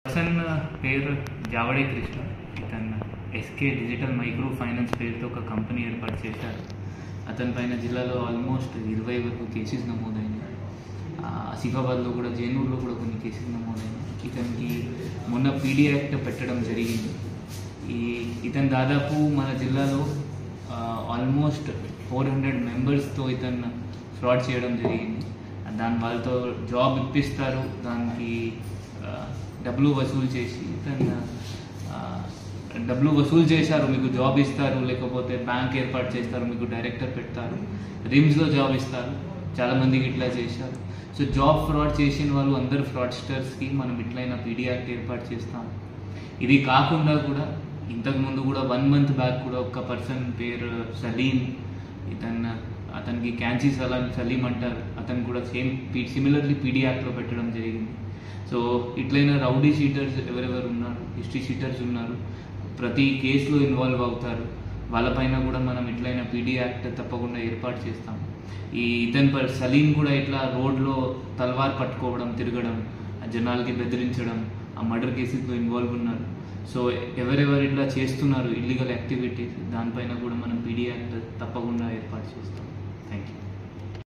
Person పేరు జావడే కృష్ణ. ఇతను SK digital micro finance పేరుతో ఒక కంపెనీ ఏర్పాటు చేశారు. అతని పైన జిల్లాలో ఆల్మోస్ట్ 20 వరకు కేసెస్ నమోదైనాయి. ఆసిఫాబాద్లో కూడా, జైనూర్లో కూడా కొన్ని కేసెస్ నమోదైనాయి. ఇతనికి మొన్న పీడీ యాక్ట్ పెట్టడం జరిగింది. ఇతను దాదాపు మన జిల్లాలో ఆల్మోస్ట్ 400 మెంబర్స్తో ఇతను ఫ్రాడ్ చేయడం జరిగింది. వాళ్ళతో జాబ్ ఇప్పిస్తారు, దానికి డబ్బులు వసూలు చేసి డబ్బులు వసూలు చేశారు, మీకు జాబ్ ఇస్తారు, లేకపోతే బ్యాంక్ ఏర్పాటు చేస్తారు, మీకు డైరెక్టర్ పెడతారు, రిమ్స్లో జాబ్ ఇస్తారు. చాలామందికి ఇట్లా చేశారు. సో జాబ్ ఫ్రాడ్ చేసిన వాళ్ళు అందరు ఫ్రాడ్స్టర్స్కి మనం ఇట్లయినా పీడీ యాక్ట్ ఏర్పాటు చేస్తాం. ఇది కాకుండా కూడా ఇంతకుముందు కూడా 1 month బ్యాక్ కూడా ఒక పర్సన్ పేరు సలీం, అతనికి క్యాన్సీ సలీం అంటారు. అతను కూడా సిమిలర్లీ పీడీ యాక్ట్లో పెట్టడం జరిగింది. సో ఇట్లయినా రౌడీ షీటర్స్ ఎవరెవరు ఉన్నారు, హిస్టరీ షీటర్స్ ఉన్నారు, ప్రతి కేసులో ఇన్వాల్వ్ అవుతారు. వాళ్ళపైన కూడా మనం ఇట్లయినా పీడీ యాక్ట్ తప్పకుండా ఏర్పాటు చేస్తాం. ఇతని సలీం కూడా ఇట్లా రోడ్లో తల్వార్ పట్టుకోవడం, తిరగడం, జనాలకి బెదిరించడం, ఆ మర్డర్ కేసెస్లో ఇన్వాల్వ్ ఉన్నారు. సో ఎవరెవరు ఇట్లా చేస్తున్నారు ఇల్లీగల్ యాక్టివిటీస్, దానిపైన కూడా మనం పీడీ యాక్ట్ తప్పకుండా ఏర్పాటు చేస్తాం. Thank you.